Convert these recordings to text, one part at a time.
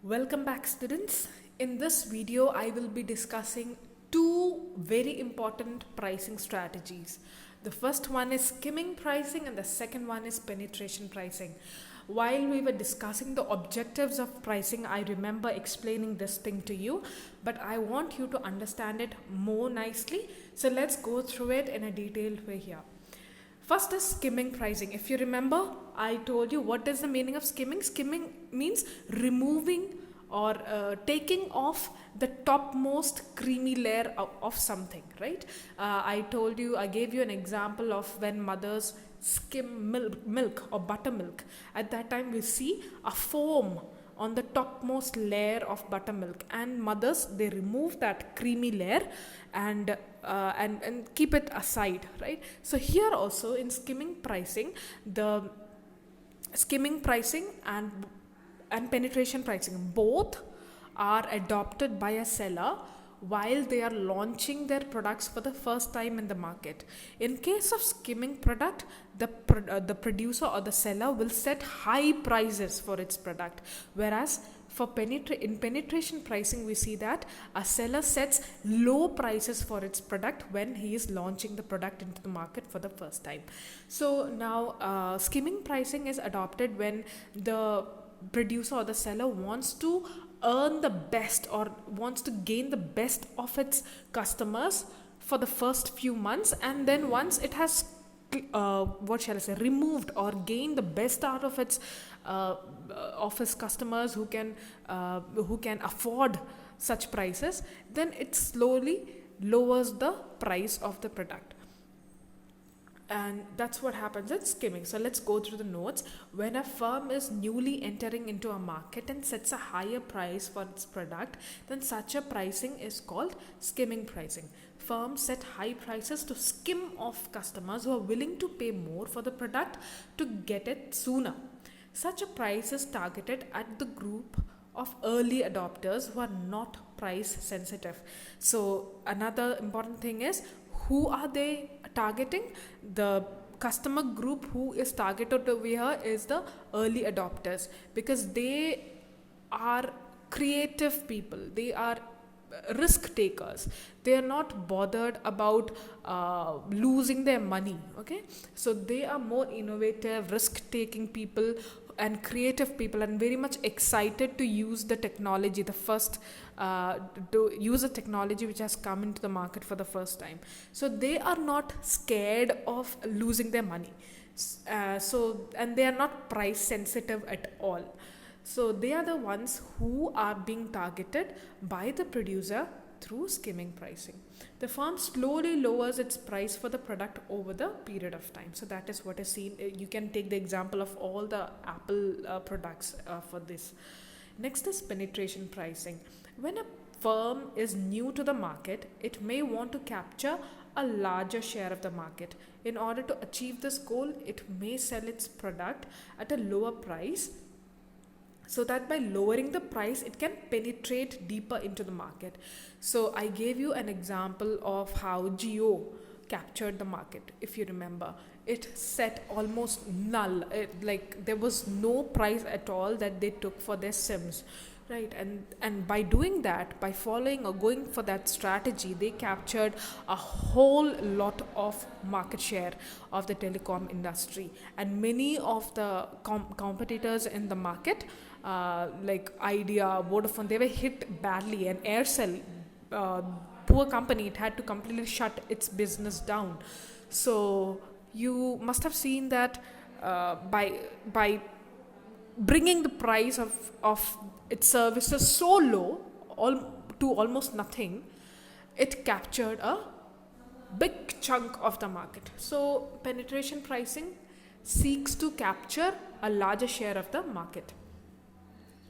Welcome back, students. In this video, I will be discussing two very important pricing strategies. The first one is skimming pricing and the second one is penetration pricing. While we were discussing the objectives of pricing, I remember explaining this thing to you, but I want you to understand it more nicely. So let's go through it in a detailed way here. First is skimming pricing. If you remember, I told you what is the meaning of skimming. Skimming means removing or taking off the topmost creamy layer of something, right? I gave you an example of when mothers skim milk or buttermilk. At that time, we see a foam on the topmost layer of buttermilk, and mothers, they remove that creamy layer and keep it aside, right? So here also in skimming pricing, the skimming pricing and penetration pricing both are adopted by a seller while they are launching their products for the first time in the market. In case of skimming product, the producer or the seller will set high prices for its product, whereas for penetration pricing, we see that a seller sets low prices for its product when he is launching the product into the market for the first time. So now skimming pricing is adopted when the producer or the seller wants to earn the best or wants to gain the best of its customers for the first few months, and then once it has removed or gained the best out of its his customers who can afford such prices, then it slowly lowers the price of the product. And that's what happens in skimming. So let's go through the notes. When a firm is newly entering into a market and sets a higher price for its product, then such a pricing is called skimming pricing. Firms set high prices to skim off customers who are willing to pay more for the product to get it sooner. Such a price is targeted at the group of early adopters who are not price sensitive. So another important thing is, who are they targeting? The customer group who is targeted over here is the early adopters, because they are creative people, they are risk takers, they are not bothered about losing their money. Okay, so they are more innovative, risk taking people and creative people, and very much excited to use the technology, the first to use a technology which has come into the market for the first time. So they are not scared of losing their money, and they are not price sensitive at all. So they are the ones who are being targeted by the producer through skimming pricing. The firm slowly lowers its price for the product over the period of time. So that is what is seen. You can take the example of all the Apple products for this. Next is penetration pricing. When a firm is new to the market, it may want to capture a larger share of the market. In order to achieve this goal, it may sell its product at a lower price, so that by lowering the price it can penetrate deeper into the market. So I gave you an example of how Jio captured the market. If you remember, it set almost null, like there was no price at all that they took for their sims, right? And by doing that, by following or going for that strategy, they captured a whole lot of market share of the telecom industry. And many of the competitors in the market, like Idea, Vodafone, they were hit badly, and Aircel, poor company, it had to completely shut its business down. So you must have seen that by bringing the price of its services so low, to almost nothing, it captured a big chunk of the market. So penetration pricing seeks to capture a larger share of the market.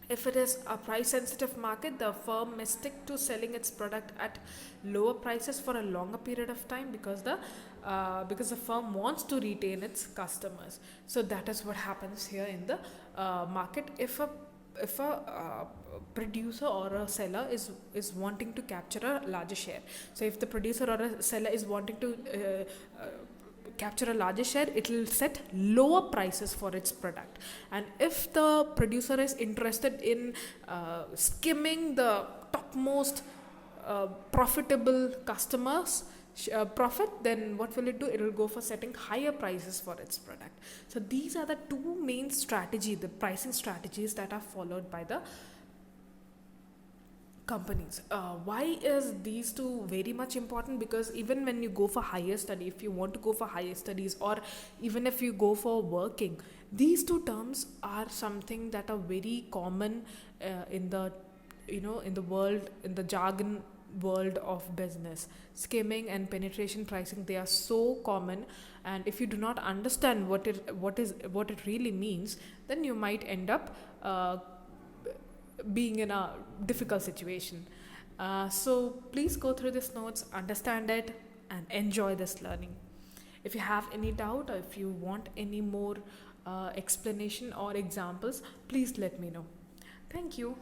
If it is a price sensitive market, the firm may stick to selling its product at lower prices for a longer period of time, because the firm wants to retain its customers. So that is what happens here in the market. If a producer or a seller is wanting to capture a larger share, so if the producer or a seller is wanting to capture a larger share, it will set lower prices for its product. And if the producer is interested in skimming the topmost profitable customers profit, then what will it do? It will go for setting higher prices for its product. So these are the two main strategies, the pricing strategies that are followed by the companies. Why is these two very much important? Because even when you go for higher study, if you want to go for higher studies, or even if you go for working, these two terms are something that are very common in the in the world, in the jargon world of business. Skimming and penetration pricing, they are so common, and if you do not understand what it really means, then you might end up being in a difficult situation. So please go through these notes, understand it, and enjoy this learning. If you have any doubt, or if you want any more explanation or examples, please let me know. Thank you.